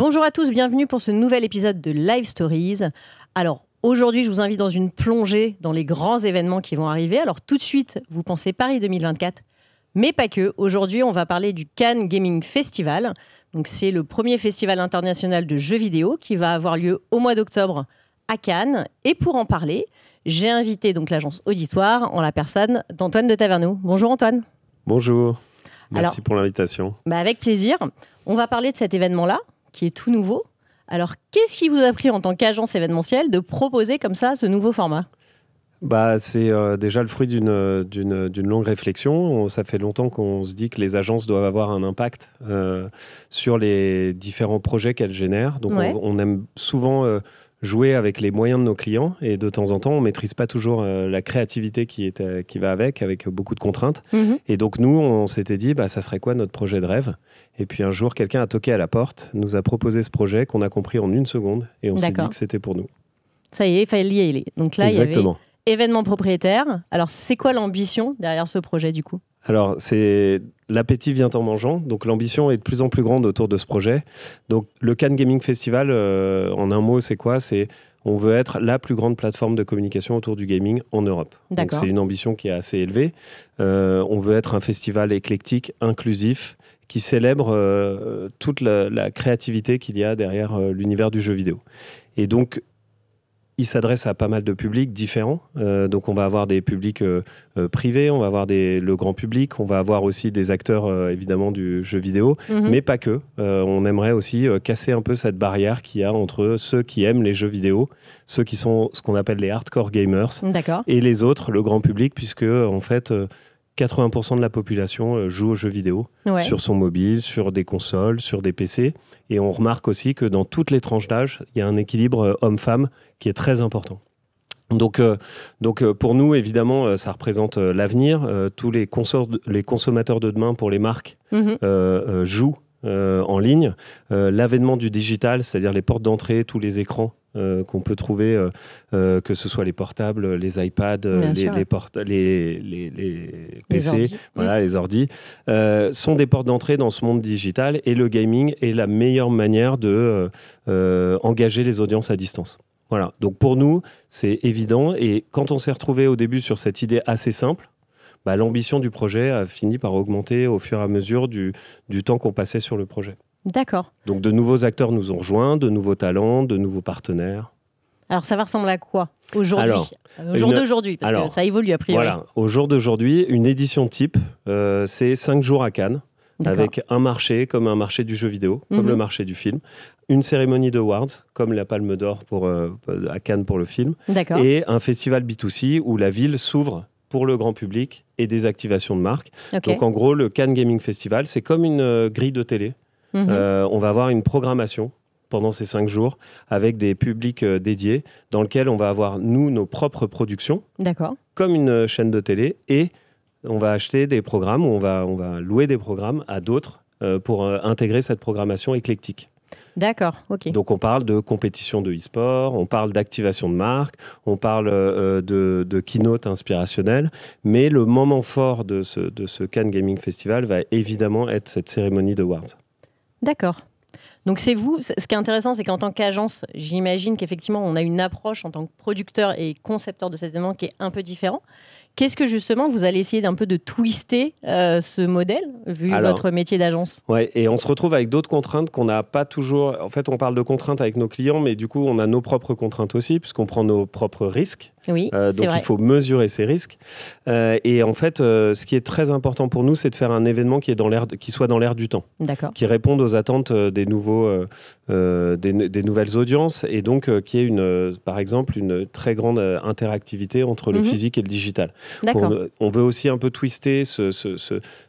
Bonjour à tous, bienvenue pour ce nouvel épisode de Live Stories. Alors, aujourd'hui, je vous invite dans une plongée dans les grands événements qui vont arriver. Alors, tout de suite, vous pensez Paris 2024, mais pas que. Aujourd'hui, on va parler du Cannes Gaming Festival. Donc, c'est le premier festival international de jeux vidéo qui va avoir lieu au mois d'octobre à Cannes. Et pour en parler, j'ai invité donc l'agence Auditoire en la personne d'Antoine de Taverneau. Bonjour Antoine. Bonjour, merci pour l'invitation. Avec plaisir. On va parler de cet événement-là, qui est tout nouveau. Alors, qu'est-ce qui vous a pris en tant qu'agence événementielle de proposer comme ça ce nouveau format ? C'est déjà le fruit d'une longue réflexion. Ça fait longtemps qu'on se dit que les agences doivent avoir un impact sur les différents projets qu'elles génèrent. Donc, on aime souvent jouer avec les moyens de nos clients et de temps en temps, on ne maîtrise pas toujours la créativité qui va avec beaucoup de contraintes. Et donc, nous, on s'était dit, ça serait quoi notre projet de rêve ? Et puis un jour, quelqu'un a toqué à la porte, nous a proposé ce projet qu'on a compris en une seconde et on s'est dit que c'était pour nous. Ça y est, il fallait y aller. Donc là, exactement. Il y avait événement propriétaire. Alors, c'est quoi l'ambition derrière ce projet du coup ? Alors, c'est l'appétit vient en mangeant. Donc, l'ambition est de plus en plus grande autour de ce projet. Donc, le Cannes Gaming Festival, en un mot, c'est quoi ? On veut être la plus grande plateforme de communication autour du gaming en Europe. Donc, c'est une ambition qui est assez élevée. On veut être un festival éclectique, inclusif, qui célèbre toute la créativité qu'il y a derrière l'univers du jeu vidéo. Et donc, il s'adresse à pas mal de publics différents. Donc, on va avoir des publics privés, on va avoir le grand public, on va avoir aussi des acteurs, évidemment, du jeu vidéo, mais pas que. On aimerait aussi casser un peu cette barrière qu'il y a entre ceux qui aiment les jeux vidéo, ceux qui sont ce qu'on appelle les hardcore gamers, et les autres, le grand public, puisque, en fait... 80% de la population joue aux jeux vidéo sur son mobile, sur des consoles, sur des PC. Et on remarque aussi que dans toutes les tranches d'âge, il y a un équilibre homme-femme qui est très important. Donc pour nous, évidemment, ça représente l'avenir. Tous les consommateurs de demain pour les marques jouent en ligne. L'avènement du digital, c'est-à-dire les portes d'entrée, tous les écrans qu'on peut trouver, que ce soit les portables, les iPads, les PC, les ordis, sont des portes d'entrée dans ce monde digital et le gaming est la meilleure manière de engager les audiences à distance. Voilà. Donc pour nous, c'est évident et quand on s'est retrouvé au début sur cette idée assez simple, l'ambition du projet a fini par augmenter au fur et à mesure du temps qu'on passait sur le projet. D'accord. Donc de nouveaux acteurs nous ont rejoints, de nouveaux talents, de nouveaux partenaires. Alors ça va ressembler à quoi aujourd'hui ? Au jour d'aujourd'hui, parce que ça évolue a priori. Voilà, au jour d'aujourd'hui, une édition type, c'est 5 jours à Cannes, avec un marché comme un marché du jeu vidéo, comme le marché du film, une cérémonie d'awards, comme la Palme d'Or à Cannes pour le film, et un festival B2C où la ville s'ouvre pour le grand public et des activations de marque. Donc en gros, le Cannes Gaming Festival, c'est comme une grille de télé. On va avoir une programmation pendant ces 5 jours avec des publics dédiés dans lequel on va avoir, nous, nos propres productions, comme une chaîne de télé, et on va acheter des programmes ou on va louer des programmes à d'autres pour intégrer cette programmation éclectique. D'accord, ok. Donc on parle de compétition de e-sport, on parle d'activation de marque, on parle de keynote inspirationnelle, mais le moment fort de ce Cannes Gaming Festival va évidemment être cette cérémonie d'awards. D'accord. Donc c'est vous, ce qui est intéressant, c'est qu'en tant qu'agence, j'imagine qu'effectivement on a une approche en tant que producteur et concepteur de cet événement qui est un peu différent. Qu'est-ce que justement vous allez essayer d'un peu de twister ce modèle, vu votre métier d'agence ? Ouais, et on se retrouve avec d'autres contraintes qu'on n'a pas toujours... En fait, on parle de contraintes avec nos clients, mais du coup, on a nos propres contraintes aussi, puisqu'on prend nos propres risques. Oui, donc, il faut mesurer ces risques. Et en fait, ce qui est très important pour nous, c'est de faire un événement qui soit dans l'air du temps, qui réponde aux attentes des nouvelles audiences, et donc qui ait, par exemple, une très grande interactivité entre le physique et le digital. On veut aussi un peu twister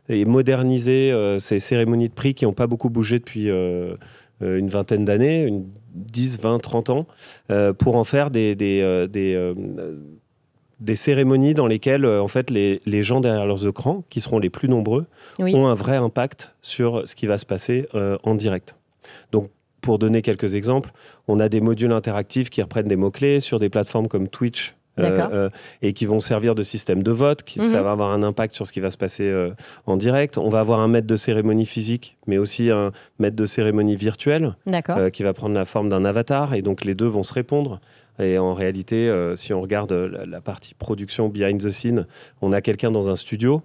et moderniser ces cérémonies de prix qui n'ont pas beaucoup bougé depuis une vingtaine d'années, 10, 20, 30 ans, pour en faire des cérémonies dans lesquelles en fait, les gens derrière leurs écrans, qui seront les plus nombreux, ont un vrai impact sur ce qui va se passer en direct. Donc, pour donner quelques exemples, on a des modules interactifs qui reprennent des mots-clés sur des plateformes comme Twitch, et qui vont servir de système de vote, ça va avoir un impact sur ce qui va se passer en direct. On va avoir un maître de cérémonie physique, mais aussi un maître de cérémonie virtuel qui va prendre la forme d'un avatar, et donc les deux vont se répondre. Et en réalité, si on regarde la partie production behind the scene, on a quelqu'un dans un studio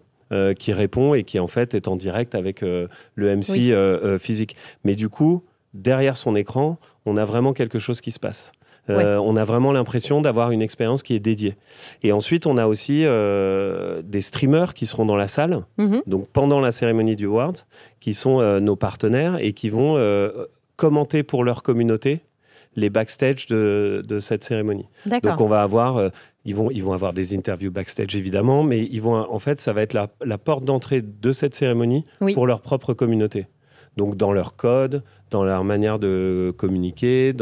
qui répond et qui en fait est en direct avec le MC physique. Mais du coup, derrière son écran, on a vraiment quelque chose qui se passe. On a vraiment l'impression d'avoir une expérience qui est dédiée. Et ensuite, on a aussi des streamers qui seront dans la salle, donc pendant la cérémonie du Awards, qui sont nos partenaires et qui vont commenter pour leur communauté les backstage de cette cérémonie. Donc on va avoir, ils vont avoir des interviews backstage évidemment, mais en fait ça va être la porte d'entrée de cette cérémonie pour leur propre communauté. Donc dans leur code, dans leur manière de communiquer, il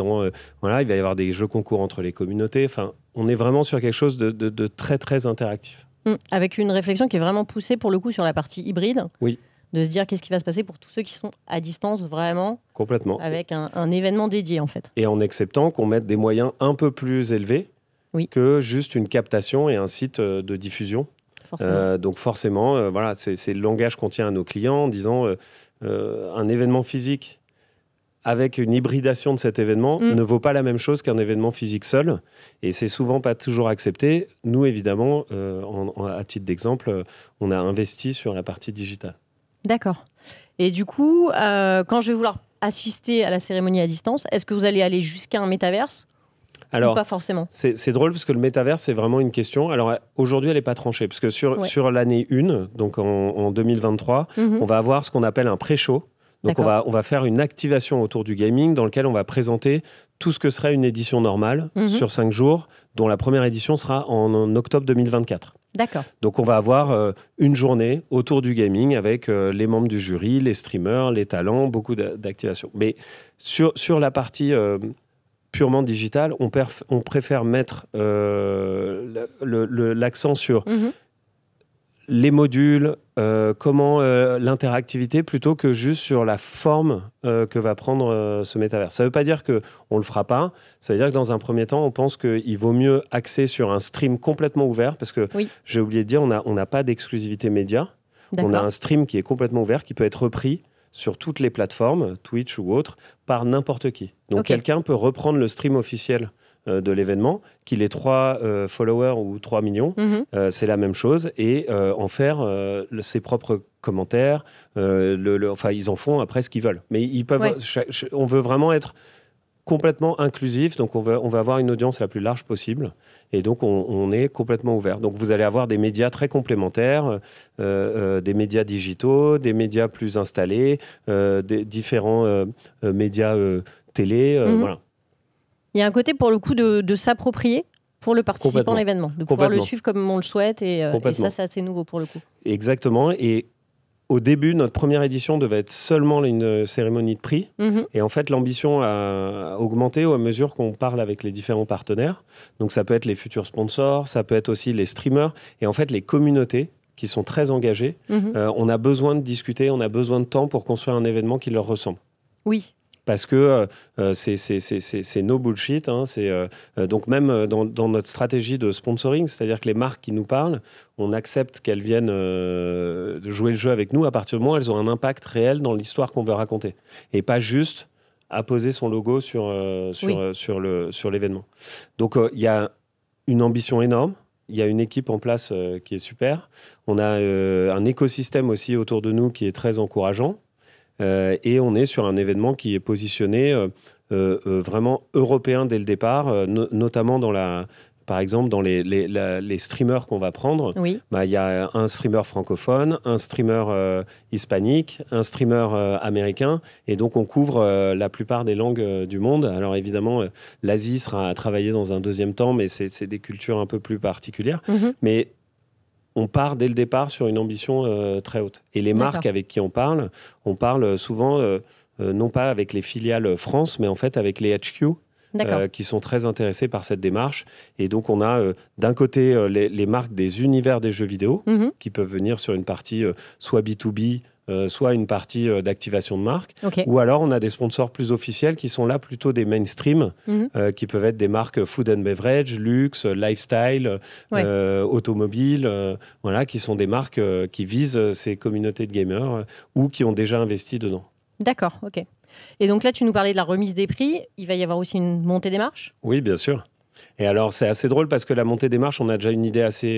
va y avoir des jeux concours entre les communautés. Enfin, on est vraiment sur quelque chose de très très interactif. Avec une réflexion qui est vraiment poussée pour le coup sur la partie hybride. Oui. De se dire qu'est-ce qui va se passer pour tous ceux qui sont à distance vraiment. Complètement. Avec un événement dédié en fait. Et en acceptant qu'on mette des moyens un peu plus élevés que juste une captation et un site de diffusion. Donc forcément, voilà, c'est le langage qu'on tient à nos clients en disant un événement physique avec une hybridation de cet événement ne vaut pas la même chose qu'un événement physique seul. Et c'est souvent pas toujours accepté. Nous, évidemment, à titre d'exemple, on a investi sur la partie digitale. D'accord. Et du coup, quand je vais vouloir assister à la cérémonie à distance, est-ce que vous allez aller jusqu'à un métaverse ou pas forcément? C'est drôle parce que le métaverse, c'est vraiment une question. Alors aujourd'hui, elle n'est pas tranchée parce que sur l'année 1, donc en 2023, on va avoir ce qu'on appelle un pré-show. Donc on va faire une activation autour du gaming dans lequel on va présenter tout ce que serait une édition normale sur 5 jours, dont la première édition sera en octobre 2024. D'accord. Donc on va avoir une journée autour du gaming avec les membres du jury, les streamers, les talents, beaucoup d'activations. Mais sur la partie purement digitale, on préfère mettre l'accent sur les modules, comment l'interactivité, plutôt que juste sur la forme que va prendre ce métavers. Ça ne veut pas dire qu'on ne le fera pas, ça veut dire que dans un premier temps, on pense qu'il vaut mieux axer sur un stream complètement ouvert, parce que j'ai oublié de dire, on n'a pas d'exclusivité média. On a un stream qui est complètement ouvert, qui peut être repris sur toutes les plateformes, Twitch ou autres, par n'importe qui. Donc quelqu'un peut reprendre le stream officiel de l'événement, qu'il ait 3 followers ou 3 millions, c'est la même chose, et en faire ses propres commentaires. Enfin, ils en font après ce qu'ils veulent. Mais ils peuvent. On veut vraiment être complètement inclusif, donc on va avoir une audience la plus large possible, et donc on est complètement ouvert. Donc vous allez avoir des médias très complémentaires, des médias digitaux, des médias plus installés, des différents médias télé, voilà. Il y a un côté, pour le coup, de s'approprier pour le participant à l'événement, de pouvoir le suivre comme on le souhaite, et ça, c'est assez nouveau pour le coup. Exactement, et au début, notre première édition devait être seulement une cérémonie de prix, et en fait, l'ambition a augmenté au mesure qu'on parle avec les différents partenaires. Donc ça peut être les futurs sponsors, ça peut être aussi les streamers, et en fait, les communautés qui sont très engagées. On a besoin de discuter, on a besoin de temps pour construire un événement qui leur ressemble. Oui. Parce que c'est no bullshit. Hein, donc même dans notre stratégie de sponsoring, c'est-à-dire que les marques qui nous parlent, on accepte qu'elles viennent jouer le jeu avec nous à partir du moment où elles ont un impact réel dans l'histoire qu'on veut raconter. Et pas juste apposer son logo sur l'événement. Donc il y a une ambition énorme. Il y a une équipe en place qui est super. On a un écosystème aussi autour de nous qui est très encourageant. Et on est sur un événement qui est positionné vraiment européen dès le départ, notamment par exemple dans les streamers qu'on va prendre. Il y a un streamer francophone, un streamer hispanique, un streamer américain, et donc on couvre la plupart des langues du monde. Alors évidemment, l'Asie sera à travailler dans un deuxième temps, mais c'est des cultures un peu plus particulières. Mais on part dès le départ sur une ambition très haute. Et les marques avec qui on parle souvent, non pas avec les filiales France, mais en fait avec les HQ, qui sont très intéressés par cette démarche. Et donc, on a d'un côté les marques des univers des jeux vidéo, qui peuvent venir sur une partie soit B2B, soit une partie d'activation de marque, Ok. ou alors on a des sponsors plus officiels qui sont là plutôt des mainstream, Mhm. qui peuvent être des marques food and beverage, luxe, lifestyle, Ouais. automobile, voilà, qui sont des marques qui visent ces communautés de gamers ou qui ont déjà investi dedans. D'accord, ok. Et donc là, tu nous parlais de la remise des prix. Il va y avoir aussi une montée des marches? Oui, bien sûr. Et alors, c'est assez drôle parce que la montée des marches, on a déjà une idée assez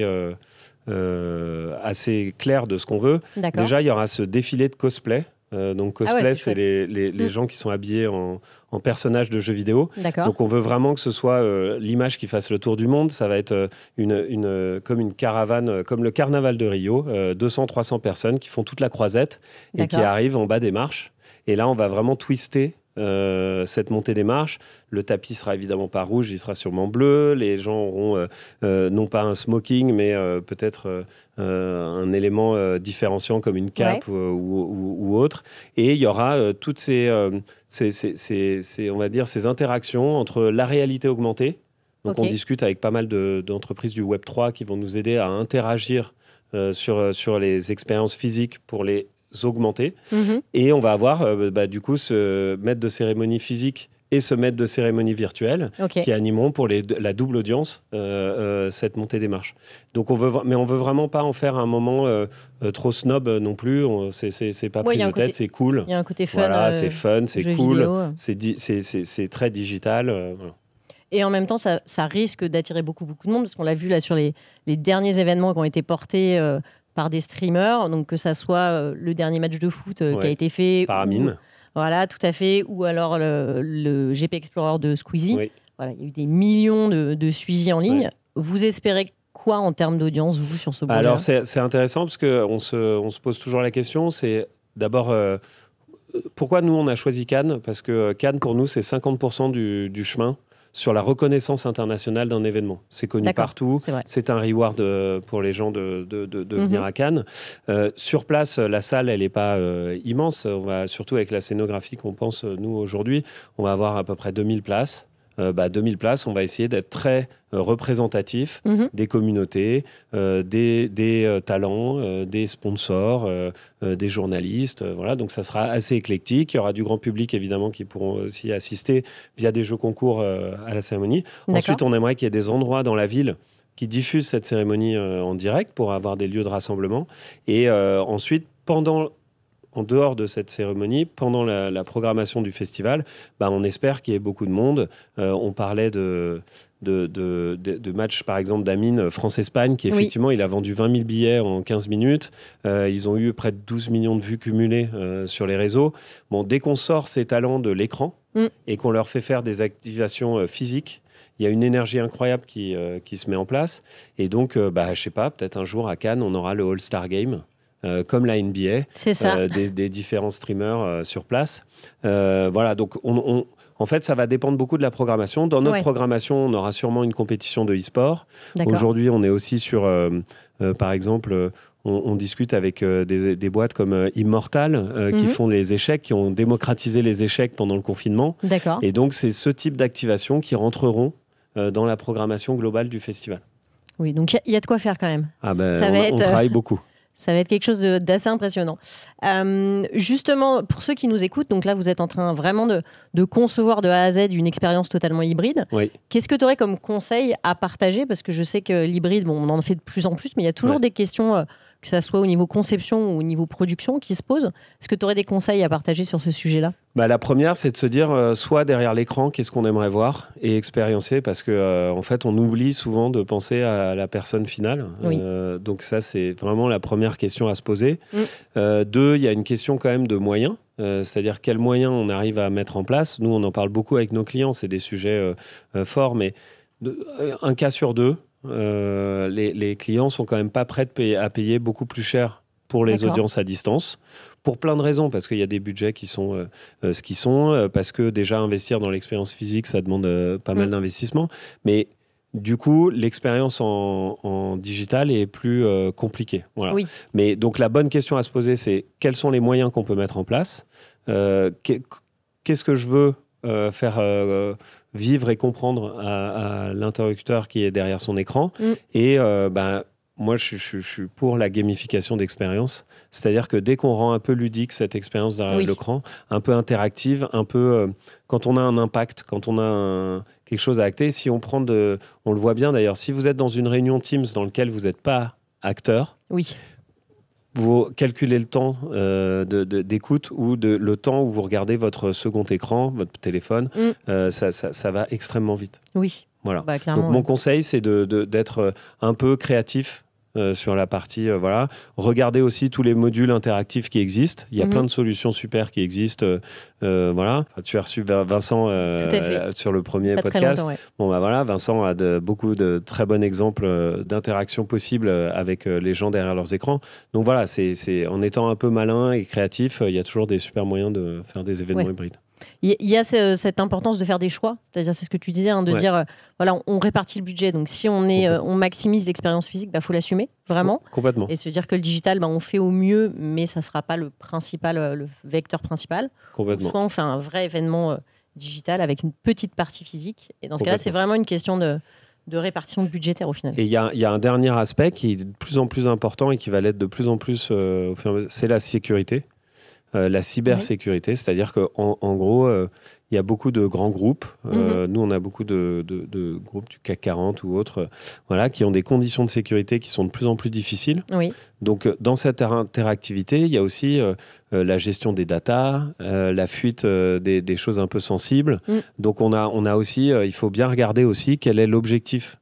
claire de ce qu'on veut. D'accord. Déjà, il y aura ce défilé de cosplay. Donc, Ah ouais, cosplay, c'est c'est les gens qui sont habillés en personnages de jeux vidéo. D'accord. Donc, on veut vraiment que ce soit l'image qui fasse le tour du monde. Ça va être comme une caravane, comme le carnaval de Rio, 200-300 personnes qui font toute la croisette et qui D'accord. arrivent en bas des marches. Et là, on va vraiment twister cette montée des marches. Le tapis sera évidemment pas rouge, il sera sûrement bleu. Les gens auront non pas un smoking, mais peut-être un élément différenciant comme une cape ou autre. Et il y aura toutes on va dire, ces interactions entre la réalité augmentée. Donc on discute avec pas mal d'entreprises du Web3 qui vont nous aider à interagir sur les expériences physiques pour les augmenter. Mhm. Et on va avoir du coup ce maître de cérémonie physique et ce maître de cérémonie virtuel qui animeront pour la double audience cette montée des marches. Donc on veut vraiment pas en faire un moment trop snob non plus. C'est pas prise de tête, c'est cool. Il y a un côté fun. Voilà, c'est fun, c'est cool, vidéo. c'est très digital. Voilà. Et en même temps, ça risque d'attirer beaucoup de monde parce qu'on l'a vu là sur les derniers événements qui ont été portés par des streamers, donc que ça soit le dernier match de foot qui a été fait par Amine. Voilà, tout à fait. Ou alors le GP Explorer de Squeezie. Oui. Voilà, il y a eu des millions de suivis en ligne. Ouais. Vous espérez quoi en termes d'audience, vous, sur ce projet? Alors, c'est intéressant parce qu'on se pose toujours la question. C'est d'abord, pourquoi nous, on a choisi Cannes? Parce que Cannes, pour nous, c'est 50% du chemin sur la reconnaissance internationale d'un événement. C'est connu partout. C'est un reward pour les gens de venir à Cannes. Sur place, la salle, elle n'est pas immense. Surtout avec la scénographie qu'on pense, nous, aujourd'hui, on va avoir à peu près 2000 places. 2000 places, on va essayer d'être très représentatif des communautés, des talents, des sponsors, des journalistes. Voilà, donc ça sera assez éclectique. Il y aura du grand public, évidemment, qui pourront aussi assister via des jeux concours à la cérémonie. Ensuite, on aimerait qu'il y ait des endroits dans la ville qui diffusent cette cérémonie en direct pour avoir des lieux de rassemblement. Et ensuite, en dehors de cette cérémonie, pendant la programmation du festival, on espère qu'il y ait beaucoup de monde. On parlait de matchs, par exemple, d'Amine France-Espagne, qui effectivement, il a vendu 20 000 billets en 15 minutes. Ils ont eu près de 12 millions de vues cumulées sur les réseaux. Bon, dès qu'on sort ces talents de l'écran et qu'on leur fait faire des activations physiques, il y a une énergie incroyable qui se met en place. Et donc, je sais pas, peut-être un jour à Cannes, on aura le All-Star Game. Comme la NBA, des différents streamers sur place. Voilà, donc en fait, ça va dépendre beaucoup de la programmation. Dans notre programmation, on aura sûrement une compétition de e-sport. Aujourd'hui, on est aussi sur, par exemple, on discute avec des boîtes comme Immortal qui font les échecs, qui ont démocratisé les échecs pendant le confinement. Et donc, c'est ce type d'activation qui rentreront dans la programmation globale du festival. Oui, donc il y a de quoi faire quand même. On travaille beaucoup. Ça va être quelque chose d'assez impressionnant. Justement, pour ceux qui nous écoutent, donc là, vous êtes en train vraiment de concevoir de A à Z une expérience totalement hybride. Qu'est-ce que tu aurais comme conseil à partager? Parce que je sais que l'hybride, on en fait de plus en plus, mais il y a toujours des questions, que ça soit au niveau conception ou au niveau production, qui se posent. Est-ce que tu aurais des conseils à partager sur ce sujet-là? La première, c'est de se dire, soit derrière l'écran, qu'est-ce qu'on aimerait voir et expériencer, parce que en fait, on oublie souvent de penser à la personne finale. Donc ça, c'est vraiment la première question à se poser. Deux, il y a une question quand même de moyens. C'est-à-dire quels moyens on arrive à mettre en place. Nous, on en parle beaucoup avec nos clients, c'est des sujets forts, mais un cas sur deux, les clients sont quand même pas prêts à payer beaucoup plus cher pour les audiences à distance, pour plein de raisons, parce qu'il y a des budgets qui sont ce qu'ils sont, parce que déjà investir dans l'expérience physique, ça demande pas mal d'investissement, mais du coup, l'expérience en digital est plus compliquée. Voilà. Mais donc, la bonne question à se poser, c'est quels sont les moyens qu'on peut mettre en place? Qu'est-ce que je veux faire vivre et comprendre à l'interlocuteur qui est derrière son écran? Et moi, je suis pour la gamification d'expérience. C'est-à-dire que dès qu'on rend un peu ludique cette expérience derrière l'écran, un peu interactive, un peu quand on a un impact, quand on a quelque chose à acter, si on prend on le voit bien d'ailleurs, si vous êtes dans une réunion Teams dans laquelle vous n'êtes pas acteur, vous calculez le temps d'écoute ou le temps où vous regardez votre second écran, votre téléphone, ça va extrêmement vite. Oui. Voilà. Bah, donc mon conseil, c'est d'être un peu créatif sur la partie. Voilà. Regardez aussi tous les modules interactifs qui existent. Il y a plein de solutions super qui existent. Voilà. Enfin, tu as reçu Vincent sur le premier podcast. Bon, bah, voilà. Vincent a beaucoup de très bons exemples d'interaction possibles avec les gens derrière leurs écrans. Donc voilà, c'est en étant un peu malin et créatif, il y a toujours des super moyens de faire des événements hybrides. Il y a cette importance de faire des choix, c'est-à-dire c'est ce que tu disais, de dire voilà, on répartit le budget, donc si on maximise l'expérience physique, faut l'assumer vraiment, complètement, et se dire que le digital, on fait au mieux, mais ça sera pas le vecteur principal. Complètement. Soit on fait un vrai événement digital avec une petite partie physique, et dans ce cas-là, c'est vraiment une question de répartition budgétaire au final. Et il y a un dernier aspect qui est de plus en plus important et qui va l'être de plus en plus, c'est la sécurité. La cybersécurité, c'est-à-dire qu'en gros, il y a beaucoup de grands groupes. Nous, on a beaucoup de groupes du CAC 40 ou autres qui ont des conditions de sécurité qui sont de plus en plus difficiles. Oui. Donc, dans cette interactivité, il y a aussi la gestion des datas, la fuite des choses un peu sensibles. Donc, on a aussi, il faut bien regarder aussi quel est l'objectif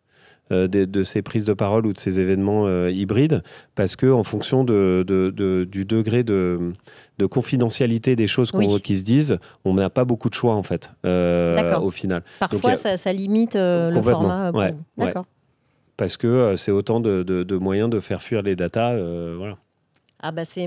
de ces prises de parole ou de ces événements hybrides, parce qu'en fonction du degré de confidentialité des choses qui se disent, on n'a pas beaucoup de choix en fait, au final. Parfois, ça limite le format. D'accord. Parce que c'est autant de moyens de faire fuir les datas. Voilà.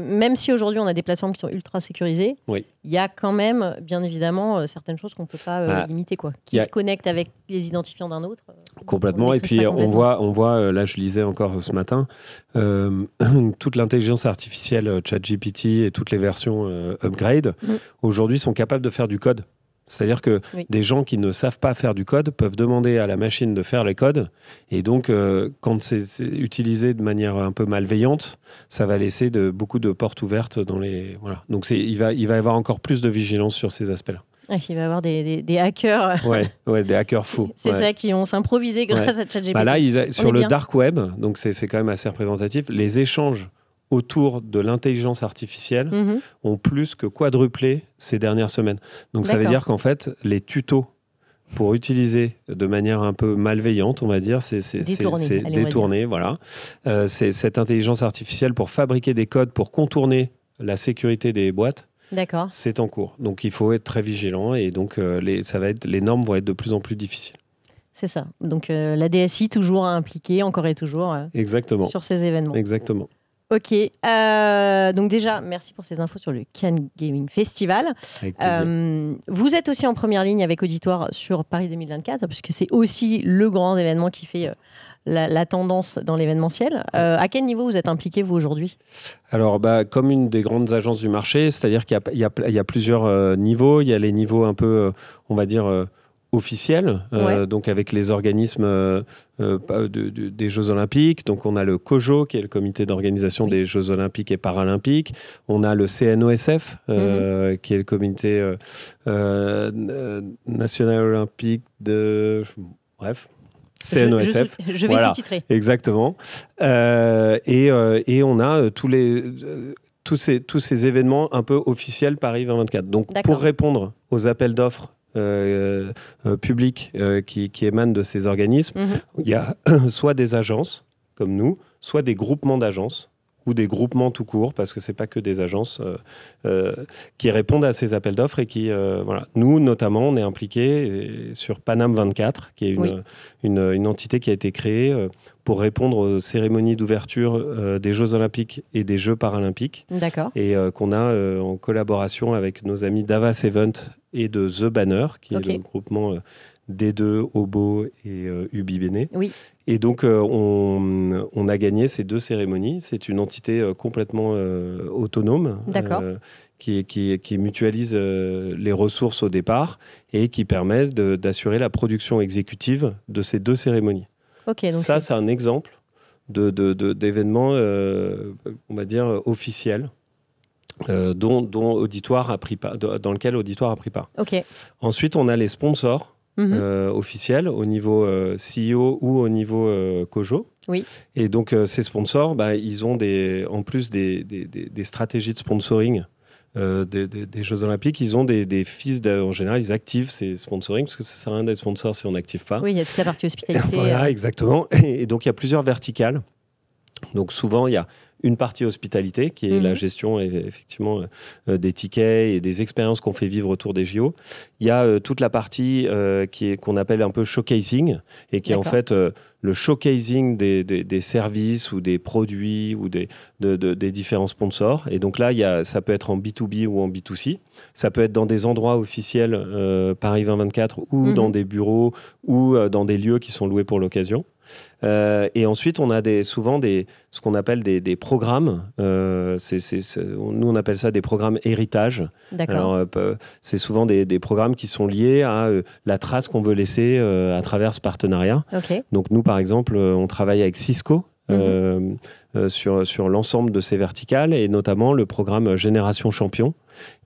Même si aujourd'hui on a des plateformes qui sont ultra sécurisées, il y a quand même, bien évidemment, certaines choses qu'on ne peut pas limiter, qui se connectent avec les identifiants d'un autre. Complètement. Et puis on voit, là je lisais encore ce matin, toute l'intelligence artificielle ChatGPT et toutes les versions upgrade, aujourd'hui sont capables de faire du code. C'est-à-dire que des gens qui ne savent pas faire du code peuvent demander à la machine de faire les codes. Et donc, quand c'est utilisé de manière un peu malveillante, ça va laisser beaucoup de portes ouvertes dans les... Voilà. Donc, il va y avoir encore plus de vigilance sur ces aspects-là. Il va y avoir des hackers. Des hackers fous. C'est ça, qui ont s'improvisé grâce à ChatGPT. Là, sur le dark web, donc c'est quand même assez représentatif, les échanges autour de l'intelligence artificielle ont plus que quadruplé ces dernières semaines. Donc ça veut dire qu'en fait, les tutos pour utiliser de manière un peu malveillante, on va dire, c'est détourné. Voilà. C'est cette intelligence artificielle pour fabriquer des codes pour contourner la sécurité des boîtes. D'accord. C'est en cours. Donc il faut être très vigilant et donc les normes vont être de plus en plus difficiles. C'est ça. Donc la DSI toujours impliquée, encore et toujours, sur ces événements. Exactement. Ok, donc déjà, merci pour ces infos sur le Cannes Gaming Festival. Avec plaisir. Vous êtes aussi en première ligne avec Auditoire sur Paris 2024, puisque c'est aussi le grand événement qui fait la tendance dans l'événementiel. À quel niveau vous êtes impliqué, vous, aujourd'hui ? Alors, comme une des grandes agences du marché, c'est-à-dire qu'il y a plusieurs niveaux. Il y a les niveaux un peu, on va dire... officiel, donc avec les organismes des Jeux Olympiques. Donc on a le COJO, qui est le comité d'organisation des Jeux Olympiques et Paralympiques. On a le CNOSF, qui est le comité national olympique de... Bref. CNOSF. Je vais sous-titrer. Exactement. Et on a tous ces événements un peu officiels Paris 2024. Donc pour répondre aux appels d'offres publics qui émanent de ces organismes, il y a soit des agences comme nous, soit des groupements d'agences ou des groupements tout court, parce que c'est pas que des agences qui répondent à ces appels d'offres et qui voilà. Nous notamment on est impliqués sur Paname 24, qui est une entité qui a été créée pour répondre aux cérémonies d'ouverture des Jeux Olympiques et des Jeux Paralympiques. D'accord. Et qu'on a en collaboration avec nos amis d'Avas Event et de The Banner, qui est le groupement D2, Obo et Ubi Bene. Oui. Et donc, on a gagné ces deux cérémonies. C'est une entité complètement autonome qui mutualise les ressources au départ et qui permet d'assurer la production exécutive de ces deux cérémonies. Okay, donc ça, c'est un exemple d'événements, on va dire, officiels. Dont Auditoire a pris part, dans lequel Auditoire a pris part. Okay. Ensuite, on a les sponsors officiels au niveau CEO ou au niveau COJO. Oui. Et donc, ces sponsors, ils ont en plus des stratégies de sponsoring des Jeux Olympiques. Ils ont des fees, en général, ils activent ces sponsoring parce que ça ne sert à rien d'être sponsor si on n'active pas. Oui, il y a toute la partie hospitalité. Voilà, exactement. Et donc, il y a plusieurs verticales. Donc, souvent, il y a une partie hospitalité, qui est la gestion effectivement des tickets et des expériences qu'on fait vivre autour des JO. Il y a toute la partie qu'on appelle un peu showcasing, et qui est en fait le showcasing des services ou des produits ou des différents sponsors. Et donc là, ça peut être en B2B ou en B2C. Ça peut être dans des endroits officiels, Paris 2024, ou dans des bureaux, ou dans des lieux qui sont loués pour l'occasion. Et ensuite, on a souvent ce qu'on appelle des programmes. Nous, on appelle ça des programmes héritage. Alors, c'est souvent des programmes qui sont liés à la trace qu'on veut laisser à travers ce partenariat. Okay. Donc, nous, par exemple, on travaille avec Cisco sur l'ensemble de ces verticales, et notamment le programme Génération Champion,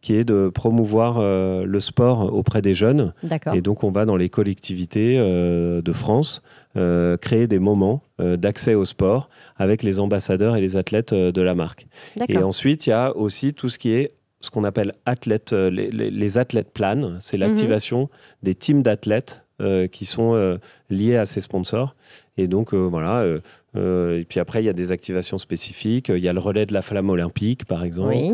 qui est de promouvoir le sport auprès des jeunes. Et donc, on va dans les collectivités de France créer des moments d'accès au sport avec les ambassadeurs et les athlètes de la marque. Et ensuite, il y a aussi tout ce qui est ce qu'on appelle les athlètes plans. C'est l'activation des teams d'athlètes qui sont liés à ces sponsors. Et donc, voilà. Et puis après, il y a des activations spécifiques. Il y a le relais de la flamme olympique, par exemple. Oui.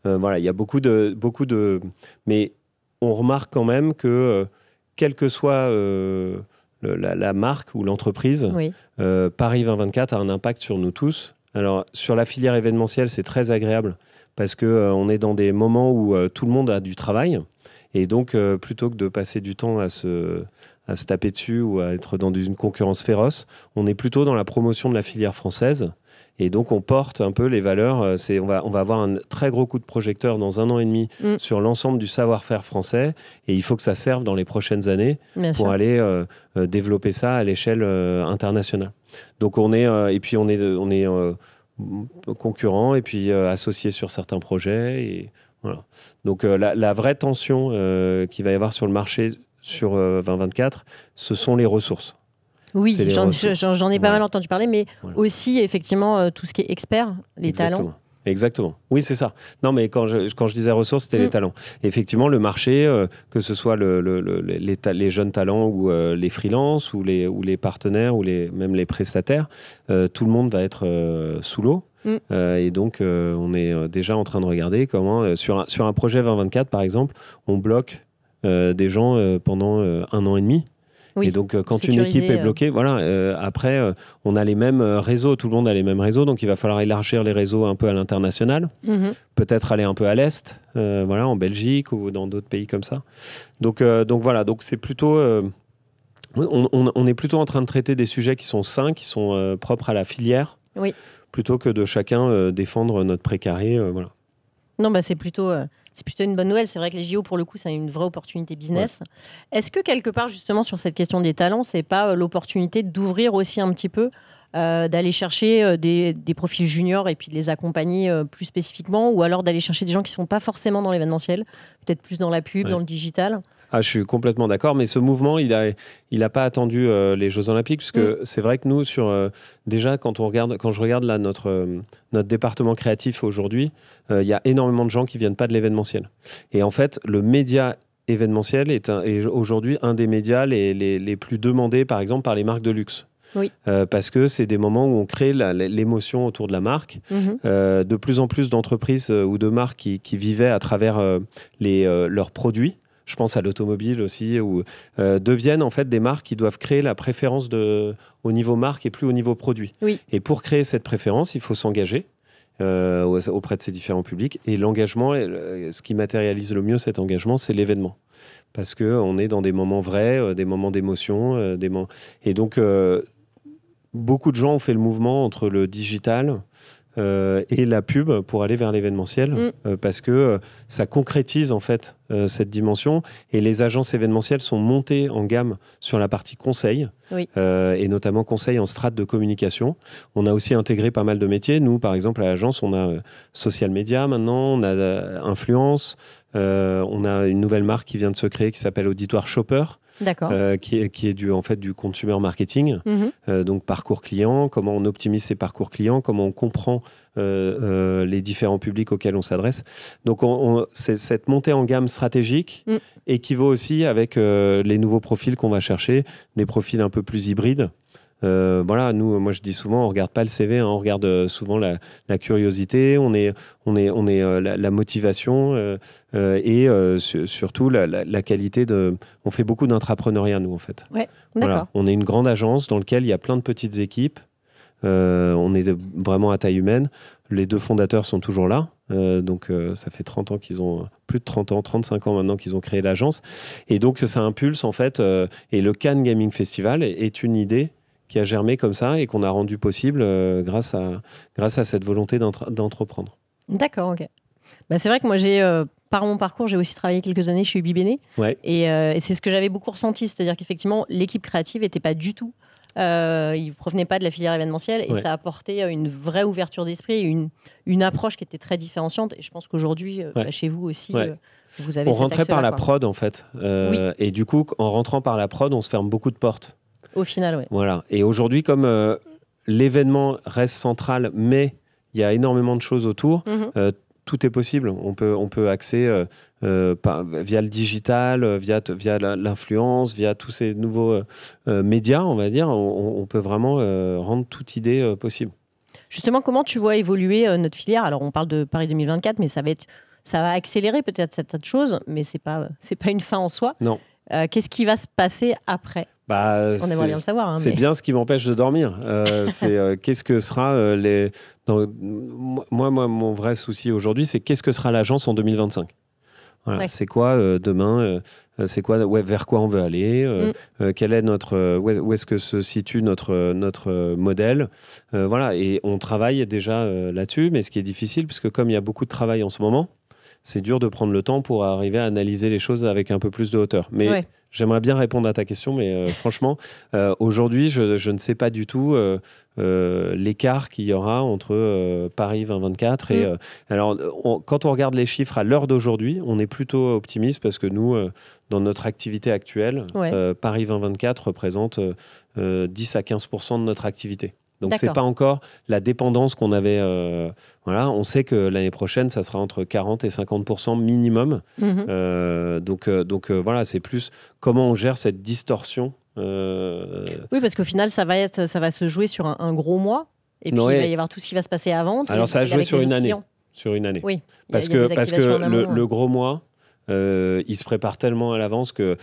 Voilà, il y a beaucoup de... Mais on remarque quand même que, quelle que soit la marque ou l'entreprise, Paris 2024 a un impact sur nous tous. Alors, sur la filière événementielle, c'est très agréable parce qu'on est dans des moments où tout le monde a du travail. Et donc, plutôt que de passer du temps à se taper dessus ou à être dans une concurrence féroce, on est plutôt dans la promotion de la filière française. Et donc, on porte un peu les valeurs. On va avoir un très gros coup de projecteur dans 1 an et demi sur l'ensemble du savoir-faire français. Et il faut que ça serve dans les prochaines années pour aller développer ça à l'échelle internationale. Donc, on est concurrents et puis associés sur certains projets. Et voilà. Donc, la vraie tension qu'il va y avoir sur le marché sur 2024, ce sont les ressources. Oui, j'en ai pas mal entendu parler, mais aussi, effectivement, tout ce qui est expert, les talents. Exactement. Oui, c'est ça. Non, mais quand je disais ressources, c'était les talents. Effectivement, le marché, que ce soit les jeunes talents ou les freelances ou les partenaires ou même les prestataires, tout le monde va être sous l'eau. Et donc, on est déjà en train de regarder comment, sur un projet 2024, par exemple, on bloque des gens pendant 1 an et demi. Oui, et donc, quand une équipe est bloquée, après, on a les mêmes réseaux, tout le monde a les mêmes réseaux, donc il va falloir élargir les réseaux un peu à l'international, peut-être aller un peu à l'Est, en Belgique ou dans d'autres pays comme ça. Donc voilà, donc c'est plutôt... on est plutôt en train de traiter des sujets qui sont sains, qui sont propres à la filière, plutôt que de chacun défendre notre précaré. Voilà. Non, c'est plutôt une bonne nouvelle. C'est vrai que les JO, pour le coup, c'est une vraie opportunité business. Ouais. Est-ce que quelque part, justement, sur cette question des talents, c'est pas l'opportunité d'ouvrir aussi un petit peu, d'aller chercher des profils juniors et puis de les accompagner plus spécifiquement, ou alors d'aller chercher des gens qui ne sont pas forcément dans l'événementiel, peut-être plus dans la pub, dans le digital? Je suis complètement d'accord, mais ce mouvement, il a pas attendu les Jeux Olympiques, parce que c'est vrai que nous, déjà, quand je regarde là notre département créatif aujourd'hui, il y a énormément de gens qui viennent pas de l'événementiel. Et en fait, le média événementiel est aujourd'hui un des médias les plus demandés, par exemple, par les marques de luxe. Oui. Parce que c'est des moments où on crée l'émotion autour de la marque. De plus en plus d'entreprises ou de marques qui vivaient à travers leurs produits, je pense à l'automobile aussi, où deviennent en fait des marques qui doivent créer la préférence au niveau marque et plus au niveau produit. Oui. Et pour créer cette préférence, il faut s'engager auprès de ces différents publics. Et l'engagement, ce qui matérialise le mieux cet engagement, c'est l'événement. Parce qu'on est dans des moments vrais, des moments d'émotion. Et donc, beaucoup de gens ont fait le mouvement entre le digital, et la pub pour aller vers l'événementiel, parce que ça concrétise en fait cette dimension. Et les agences événementielles sont montées en gamme sur la partie conseil, et notamment conseil en strat de communication. On a aussi intégré pas mal de métiers. Nous, par exemple, à l'agence, on a social media maintenant, on a influence, on a une nouvelle marque qui vient de se créer qui s'appelle Auditoire Shopper. Qui est du consumer marketing, donc parcours client, comment on optimise ses parcours clients, comment on comprend les différents publics auxquels on s'adresse. Donc cette montée en gamme stratégique équivaut aussi avec les nouveaux profils qu'on va chercher, des profils un peu plus hybrides. Voilà, moi je dis souvent, on regarde pas le CV, on regarde souvent la curiosité, la motivation et surtout la qualité on fait beaucoup d'intrapreneuriat nous en fait. Ouais, voilà, on est une grande agence dans laquelle il y a plein de petites équipes. On est vraiment à taille humaine. Les 2 fondateurs sont toujours là. Donc ça fait 30 ans qu'ils ont, plus de 30 ans, 35 ans maintenant qu'ils ont créé l'agence. Et donc ça impulse en fait. Et le Cannes Gaming Festival est une idée qui a germé comme ça et qu'on a rendu possible grâce à cette volonté d'entreprendre. D'accord, ok. Bah, c'est vrai que moi, par mon parcours, j'ai aussi travaillé quelques années chez Ubi Bene. Et c'est ce que j'avais beaucoup ressenti. C'est-à-dire qu'effectivement, l'équipe créative n'était pas du tout... il ne provenait pas de la filière événementielle et ça a apporté une vraie ouverture d'esprit, une approche qui était très différenciante. Et je pense qu'aujourd'hui, chez vous aussi, vous avez on cet rentrait axe-là, par la quoi. prod, en fait. Et du coup, en rentrant par la prod, on se ferme beaucoup de portes. Au final, oui. Voilà. Et aujourd'hui, comme l'événement reste central, mais il y a énormément de choses autour, tout est possible. On peut accéder via le digital, via l'influence, via tous ces nouveaux médias, on va dire. On peut vraiment rendre toute idée possible. Justement, comment tu vois évoluer notre filière? Alors, on parle de Paris 2024, mais ça va accélérer peut-être cette chose, mais c'est pas une fin en soi. Non. Qu'est-ce qui va se passer après? On aimerait bien le savoir. Hein, c'est bien ce qui m'empêche de dormir. Qu'est-ce que sera moi, mon vrai souci aujourd'hui, c'est qu'est-ce que sera l'agence en 2025. Voilà. C'est quoi demain c'est quoi, vers quoi on veut aller quel est où est-ce que se situe notre modèle voilà. Et on travaille déjà là-dessus, mais ce qui est difficile, parce que comme il y a beaucoup de travail en ce moment, c'est dur de prendre le temps pour arriver à analyser les choses avec un peu plus de hauteur. Mais j'aimerais bien répondre à ta question, mais franchement, aujourd'hui, je ne sais pas du tout l'écart qu'il y aura entre Paris 2024 et... alors, quand on regarde les chiffres à l'heure d'aujourd'hui, on est plutôt optimiste parce que nous, dans notre activité actuelle, Paris 2024 représente 10 à 15% de notre activité. Donc, ce n'est pas encore la dépendance qu'on avait. Voilà, on sait que l'année prochaine, ça sera entre 40 et 50% minimum. Donc voilà, c'est plus comment on gère cette distorsion. Oui, parce qu'au final, ça va se jouer sur un gros mois. Et puis, il va y avoir tout ce qui va se passer avant. Alors, ça va jouer sur une année. Sur une année. Oui, parce que le gros mois... il se prépare tellement à l'avance que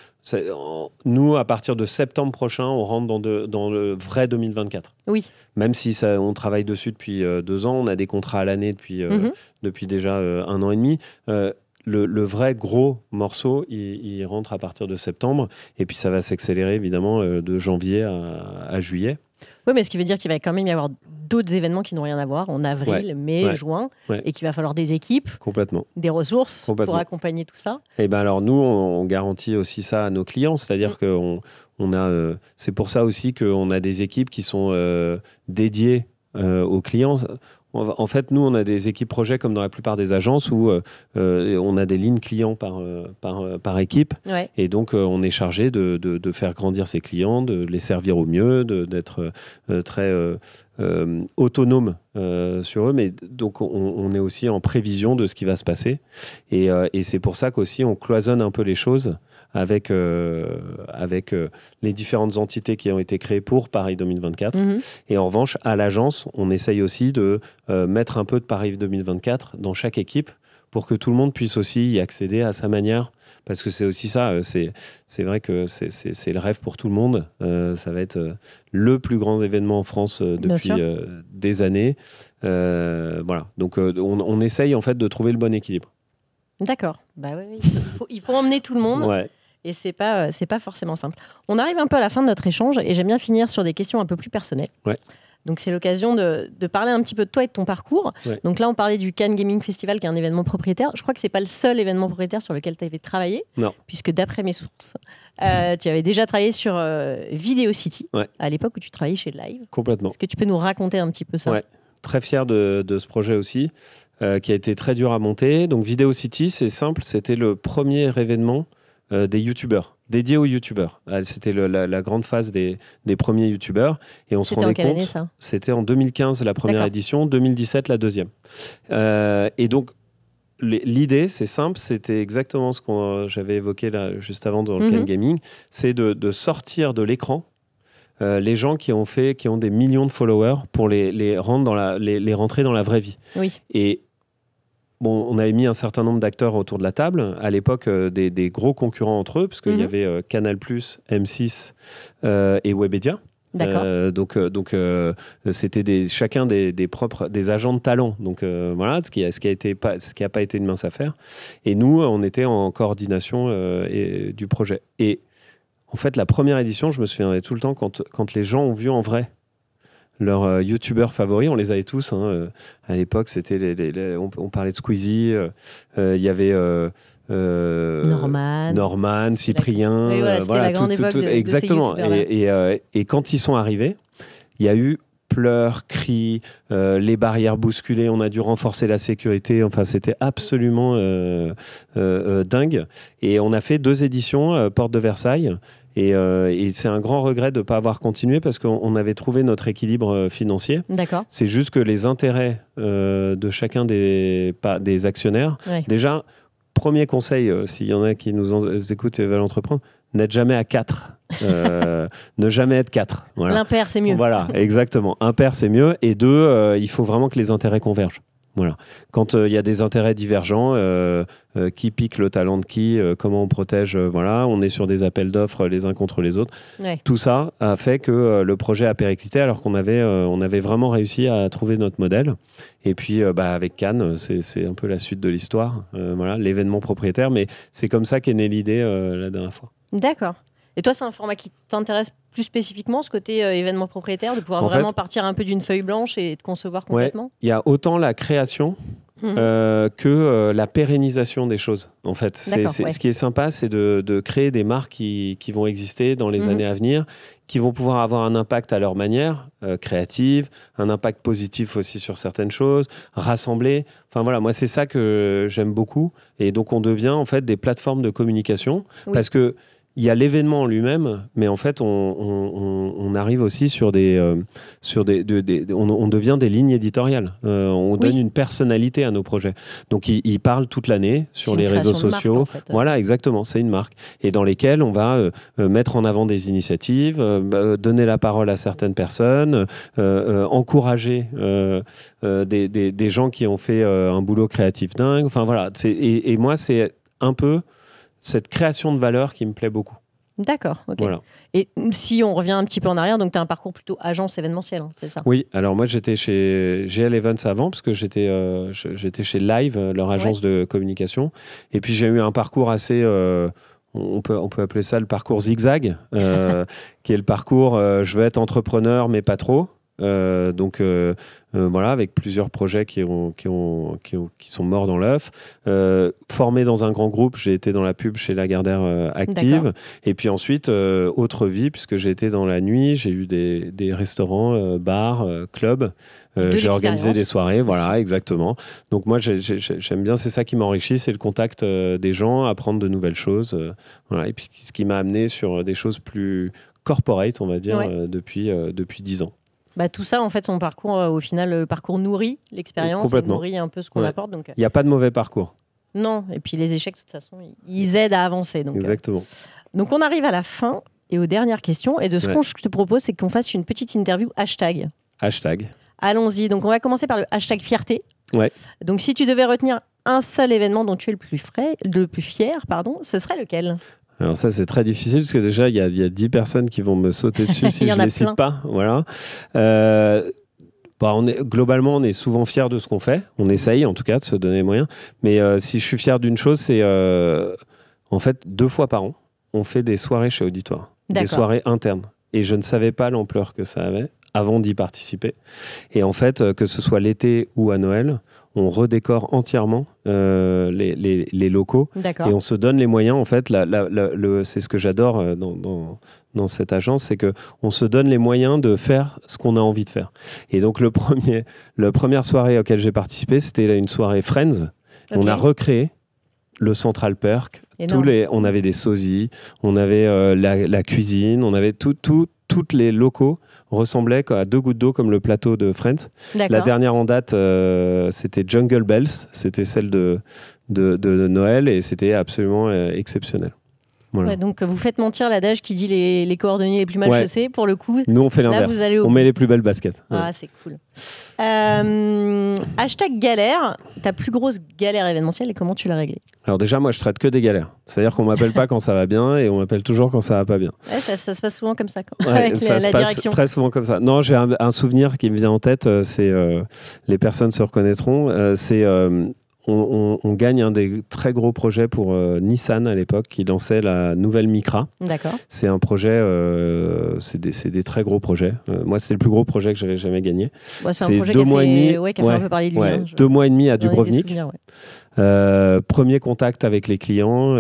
nous, à partir de septembre prochain, on rentre dans le vrai 2024. Oui. Même si on travaille dessus depuis 2 ans, on a des contrats à l'année depuis déjà 1 an et demi. Le vrai gros morceau, il rentre à partir de septembre. Et puis ça va s'accélérer évidemment de janvier à juillet. Oui, mais ce qui veut dire qu'il va quand même y avoir d'autres événements qui n'ont rien à voir en avril, mai, juin, et qu'il va falloir des équipes, des ressources pour accompagner tout ça. Et ben alors nous, on garantit aussi ça à nos clients, c'est-à-dire que c'est pour ça aussi qu'on a des équipes qui sont dédiées aux clients. En fait, nous, on a des équipes projets comme dans la plupart des agences où on a des lignes clients par équipe. Et donc, on est chargé de faire grandir ces clients, de les servir au mieux, d'être très autonome sur eux. Mais donc, on est aussi en prévision de ce qui va se passer. Et c'est pour ça qu'aussi, on cloisonne un peu les choses avec les différentes entités qui ont été créées pour Paris 2024. Et en revanche, à l'agence, on essaye aussi de mettre un peu de Paris 2024 dans chaque équipe pour que tout le monde puisse aussi y accéder à sa manière. Parce que c'est aussi ça, c'est vrai que c'est le rêve pour tout le monde. Ça va être le plus grand événement en France depuis des années. Voilà. Donc, on essaye en fait de trouver le bon équilibre. D'accord. Bah oui. Il faut emmener tout le monde. Et c'est pas forcément simple. On arrive un peu à la fin de notre échange et j'aime bien finir sur des questions un peu plus personnelles. Donc c'est l'occasion de parler un petit peu de toi et de ton parcours. Ouais. Donc là, on parlait du Cannes Gaming Festival, qui est un événement propriétaire. Je crois que c'est pas le seul événement propriétaire sur lequel tu avais travaillé. Non. Puisque d'après mes sources, tu avais déjà travaillé sur Video City, à l'époque où tu travaillais chez Live. Complètement. Est-ce que tu peux nous raconter un petit peu ça? Ouais. Très fier de ce projet aussi, qui a été très dur à monter. Donc Video City, c'est simple, c'était le premier événement des youtubeurs, dédié aux youtubeurs. C'était la grande phase des premiers youtubeurs. Et on se rendait compte. C'était en quelle année, ça ? C'était en 2015 la première édition, 2017 la deuxième. Et donc, l'idée, c'est simple, c'était exactement ce que j'avais évoqué là, juste avant dans le Cannes Gaming, c'est de sortir de l'écran les gens qui ont des millions de followers pour les rentrer dans la vraie vie. Oui. Et bon, on avait mis un certain nombre d'acteurs autour de la table. À l'époque, des gros concurrents entre eux, parce qu'il y avait Canal+, M6 et Webedia. D'accord. Donc c'était chacun des agents de talent. Donc voilà, ce qui a pas été une mince affaire. Et nous, on était en coordination du projet. Et en fait, la première édition, je me souviendrai tout le temps quand les gens ont vu en vrai leurs youtubeurs favoris, on les avait tous. À l'époque, c'était on parlait de Squeezie, il y avait Norman, Cyprien, oui, voilà, la grande époque exactement. De ces et quand ils sont arrivés, il y a eu pleurs, cris, les barrières bousculées, on a dû renforcer la sécurité. Enfin, c'était absolument dingue. Et on a fait 2 éditions, Porte de Versailles. Et c'est un grand regret de ne pas avoir continué parce qu'on avait trouvé notre équilibre financier. D'accord. C'est juste que les intérêts de chacun des actionnaires, déjà, premier conseil, s'il y en a qui nous écoutent et veulent entreprendre, n'être jamais à 4. Ne jamais être 4. Voilà. L'impair, c'est mieux. Voilà, exactement. Impair, c'est mieux. Et 2, il faut vraiment que les intérêts convergent. Voilà. Quand il y a des intérêts divergents, qui pique le talent de qui, comment on protège, voilà, on est sur des appels d'offres les uns contre les autres. Ouais. Tout ça a fait que le projet a périclité alors qu'on avait vraiment réussi à trouver notre modèle. Et puis avec Cannes, c'est un peu la suite de l'histoire, voilà, l'événement propriétaire. Mais c'est comme ça qu'est née l'idée la dernière fois. D'accord. Et toi, c'est un format qui t'intéresse plus spécifiquement, ce côté événement propriétaire, de pouvoir vraiment partir un peu d'une feuille blanche et de concevoir complètement? Il y a autant la création que la pérennisation des choses. En fait, ce qui est sympa, c'est de créer des marques qui vont exister dans les années à venir, qui vont pouvoir avoir un impact à leur manière, créative, un impact positif aussi sur certaines choses, rassembler. Enfin voilà, moi c'est ça que j'aime beaucoup. Et donc on devient en fait des plateformes de communication parce que il y a l'événement en lui-même, mais en fait, on arrive aussi sur on devient des lignes éditoriales. On donne une personnalité à nos projets. Donc, ils parlent toute l'année sur les réseaux sociaux. Marque, en fait. Voilà, exactement, c'est une marque. Et dans lesquelles on va mettre en avant des initiatives, donner la parole à certaines personnes, encourager des gens qui ont fait un boulot créatif dingue. Enfin, voilà. Et moi, c'est un peu cette création de valeur qui me plaît beaucoup. D'accord, ok. Voilà. Et si on revient un petit peu en arrière, donc tu as un parcours plutôt agence événementielle, c'est ça? Oui, alors moi j'étais chez GL Events avant, parce que j'étais chez Live, leur agence de communication. Et puis j'ai eu un parcours assez... on peut appeler ça le parcours zigzag, qui est le parcours je veux être entrepreneur mais pas trop. Voilà, avec plusieurs projets qui sont morts dans l'œuf. Formé dans un grand groupe, j'ai été dans la pub chez Lagardère Active. D'accord. Et puis ensuite, autre vie, puisque j'ai été dans la nuit, j'ai eu des restaurants, bars, clubs. J'ai organisé des soirées, voilà, exactement. Donc moi, j'aime bien, c'est ça qui m'enrichit, c'est le contact des gens, apprendre de nouvelles choses. Voilà. Et puis ce qui m'a amené sur des choses plus corporate, on va dire, depuis 10 ans. Tout ça, en fait, son parcours, au final, le parcours nourrit l'expérience, nourrit un peu ce qu'on apporte. Donc... Il n'y a pas de mauvais parcours. Non, et puis les échecs, de toute façon, ils aident à avancer. Donc, exactement. Donc on arrive à la fin et aux dernières questions. Et de ce que je te propose, c'est qu'on fasse une petite interview hashtag. Hashtag. Allons-y. Donc on va commencer par le hashtag fierté. Ouais. Donc si tu devais retenir un seul événement dont tu es le plus fier, ce serait lequel ? Alors ça, c'est très difficile parce que déjà, il y a 10 personnes qui vont me sauter dessus si je ne les cite pas. Voilà. Globalement, on est souvent fiers de ce qu'on fait. On essaye, en tout cas, de se donner les moyens. Mais si je suis fier d'une chose, c'est en fait 2 fois par an, on fait des soirées chez Auditoire. Des soirées internes. Et je ne savais pas l'ampleur que ça avait avant d'y participer. Et en fait, que ce soit l'été ou à Noël, on redécore entièrement les locaux. D'accord. Et on se donne les moyens. En fait, c'est ce que j'adore dans cette agence, c'est qu'on se donne les moyens de faire ce qu'on a envie de faire. Et donc, la première soirée auquel j'ai participé, c'était une soirée Friends. Okay. On a recréé le Central Perk. On avait des sosies, on avait la cuisine, on avait tous les locaux ressemblaient à 2 gouttes d'eau comme le plateau de Friends. La dernière en date, c'était Jungle Bells, c'était celle de Noël et c'était absolument exceptionnel. Voilà. Ouais, donc vous faites mentir l'adage qui dit les cordonniers les plus mal chaussés, pour le coup. Nous on fait l'inverse, on met les plus belles baskets. Ah, c'est cool. Hashtag galère, ta plus grosse galère événementielle et comment tu l'as réglée? Alors déjà, moi je traite que des galères. C'est-à-dire qu'on m'appelle pas quand ça va bien et on m'appelle toujours quand ça va pas bien. Ouais, ça se passe souvent comme ça, avec ça la se passe direction. Très souvent comme ça. Non, j'ai un souvenir qui me vient en tête, c'est les personnes se reconnaîtront, c'est on gagne un des très gros projets pour Nissan à l'époque qui lançait la nouvelle Micra. D'accord. C'est un projet, c'est des très gros projets. Moi, c'est le plus gros projet que j'avais jamais gagné. Ouais, c'est un projet qui a fait un peu parler de lui. 2 mois et demi à Dubrovnik. Premier contact avec les clients.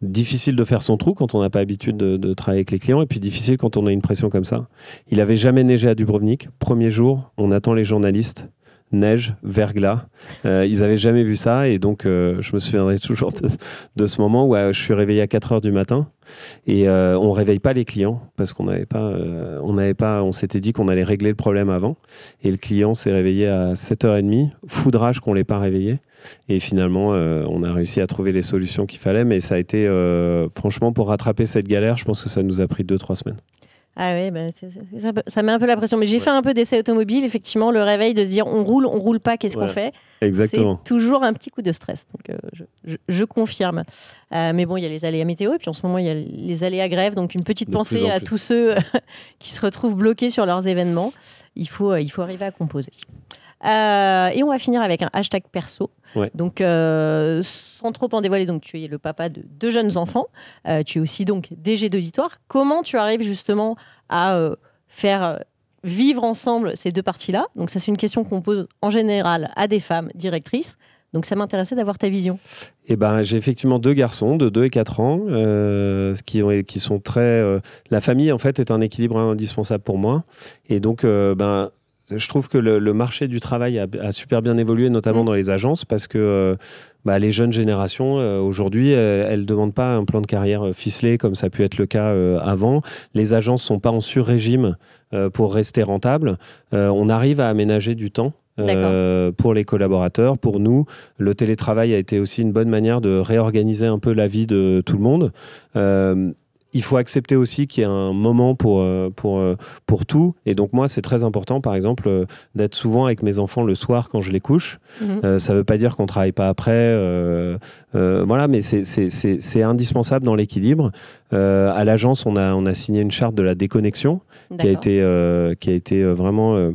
Difficile de faire son trou quand on n'a pas l'habitude de travailler avec les clients et puis difficile quand on a une pression comme ça. Il n'avait jamais neigé à Dubrovnik. Premier jour, on attend les journalistes. Neige, verglas. Ils n'avaient jamais vu ça et donc je me souviendrai toujours de ce moment où je suis réveillé à 4h du matin et on ne réveille pas les clients parce qu'on on s'était dit qu'on allait régler le problème avant et le client s'est réveillé à 7h30, foudrage qu'on ne l'ait pas réveillé et finalement on a réussi à trouver les solutions qu'il fallait mais ça a été franchement pour rattraper cette galère, je pense que ça nous a pris 2-3 semaines. Ah oui, ça met un peu la pression. Mais j'ai fait un peu d'essai automobile, effectivement, le réveil de se dire on roule pas, qu'est-ce qu'on fait? Exactement. C'est toujours un petit coup de stress. Donc je confirme. Mais bon, il y a les aléas météo et puis en ce moment, il y a les aléas grève. Donc une petite pensée à tous ceux qui se retrouvent bloqués sur leurs événements. Il faut arriver à composer. Et on va finir avec un hashtag perso. Ouais. Donc, sans trop en dévoiler, donc, tu es le papa de 2 jeunes enfants. Tu es aussi donc DG d'auditoire. Comment tu arrives justement à faire vivre ensemble ces 2 parties-là? Donc, ça, c'est une question qu'on pose en général à des femmes directrices. Donc, ça m'intéressait d'avoir ta vision. J'ai effectivement 2 garçons de 2 et 4 ans qui sont très... la famille, en fait, est un équilibre indispensable pour moi. Et donc, je trouve que le marché du travail a super bien évolué, notamment dans les agences, parce que les jeunes générations, aujourd'hui, elles ne demandent pas un plan de carrière ficelé, comme ça a pu être le cas avant. Les agences ne sont pas en sur-régime pour rester rentables. On arrive à aménager du temps. Pour les collaborateurs, pour nous, le télétravail a été aussi une bonne manière de réorganiser un peu la vie de tout le monde. Il faut accepter aussi qu'il y a un moment pour tout. Et donc, moi, c'est très important, par exemple, d'être souvent avec mes enfants le soir quand je les couche. Ça ne veut pas dire qu'on ne travaille pas après. Voilà, mais c'est indispensable dans l'équilibre. À l'agence, on a signé une charte de la déconnexion qui a été vraiment...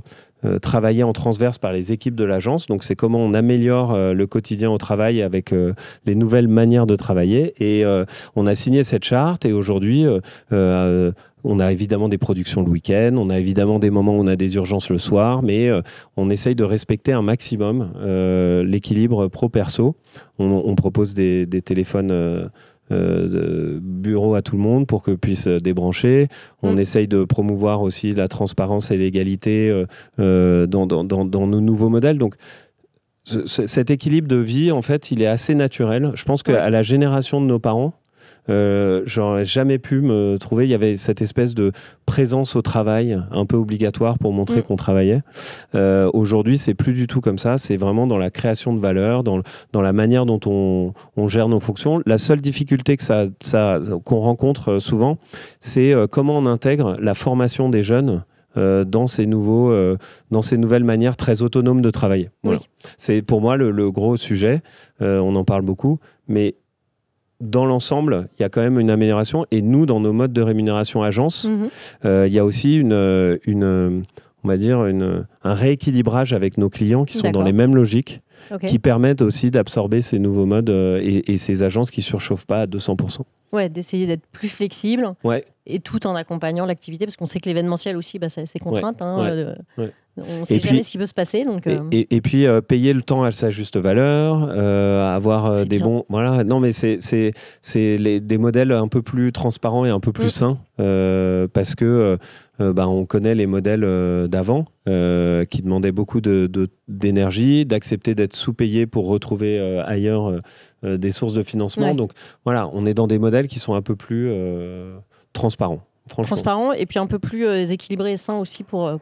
travaillé en transverse par les équipes de l'agence. Donc, c'est comment on améliore le quotidien au travail avec les nouvelles manières de travailler. Et on a signé cette charte et aujourd'hui, on a évidemment des productions le week-end, on a évidemment des moments où on a des urgences le soir, mais on essaye de respecter un maximum l'équilibre pro-perso. On propose des téléphones... de bureau à tout le monde pour que puisse débrancher. On essaye de promouvoir aussi la transparence et l'égalité dans nos nouveaux modèles. Donc, cet équilibre de vie, en fait, il est assez naturel. Je pense qu'à la génération de nos parents, j'aurais jamais pu me trouver. Il y avait cette espèce de présence au travail un peu obligatoire pour montrer qu'on travaillait. Aujourd'hui, c'est plus du tout comme ça. C'est vraiment dans la création de valeur, dans la manière dont on gère nos fonctions. La seule difficulté qu'on rencontre souvent, c'est comment on intègre la formation des jeunes dans ces nouvelles manières très autonomes de travailler. Voilà. Oui. C'est pour moi le gros sujet. On en parle beaucoup, mais dans l'ensemble, il y a quand même une amélioration. Et nous, dans nos modes de rémunération agence, il y a aussi on va dire un rééquilibrage avec nos clients qui sont dans les mêmes logiques, qui permettent aussi d'absorber ces nouveaux modes et ces agences qui ne surchauffent pas à 200%. Ouais, d'essayer d'être plus flexible et tout en accompagnant l'activité, parce qu'on sait que l'événementiel aussi, c'est assez contrainte. On ne sait jamais ce qui peut se passer. Donc, et puis, payer le temps à sa juste valeur, avoir des bons... Voilà. Non, mais c'est des modèles un peu plus transparents et un peu plus sains, parce que on connaît les modèles d'avant qui demandaient beaucoup d'énergie, d'accepter d'être sous-payé pour retrouver ailleurs des sources de financement. Donc, voilà, on est dans des modèles qui sont un peu plus transparents. Transparents et puis un peu plus équilibrés et sains aussi pour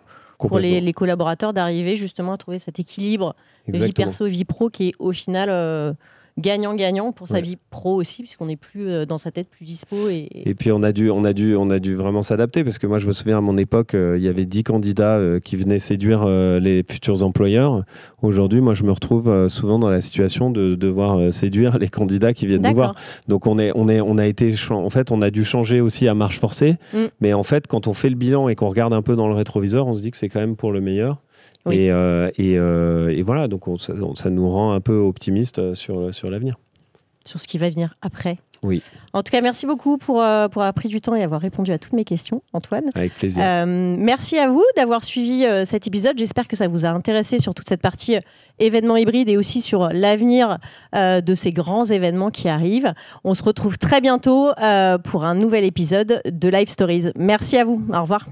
les collaborateurs d'arriver justement à trouver cet équilibre de vie perso, vie pro qui est au final gagnant-gagnant pour sa vie pro aussi, puisqu'on n'est plus dans sa tête, plus dispo. Et puis on a dû vraiment s'adapter, parce que moi je me souviens à mon époque, il y avait 10 candidats qui venaient séduire les futurs employeurs. Aujourd'hui, moi je me retrouve souvent dans la situation de devoir séduire les candidats qui viennent nous voir. Donc on a dû changer aussi à marche forcée. Mais en fait, quand on fait le bilan et qu'on regarde un peu dans le rétroviseur, on se dit que c'est quand même pour le meilleur. Et voilà, donc ça nous rend un peu optimistes sur l'avenir. Sur ce qui va venir après. Oui. En tout cas, merci beaucoup pour avoir pris du temps et avoir répondu à toutes mes questions, Antoine. Avec plaisir. Merci à vous d'avoir suivi cet épisode. J'espère que ça vous a intéressé sur toute cette partie événements hybrides et aussi sur l'avenir de ces grands événements qui arrivent. On se retrouve très bientôt pour un nouvel épisode de Live Stories. Merci à vous. Au revoir.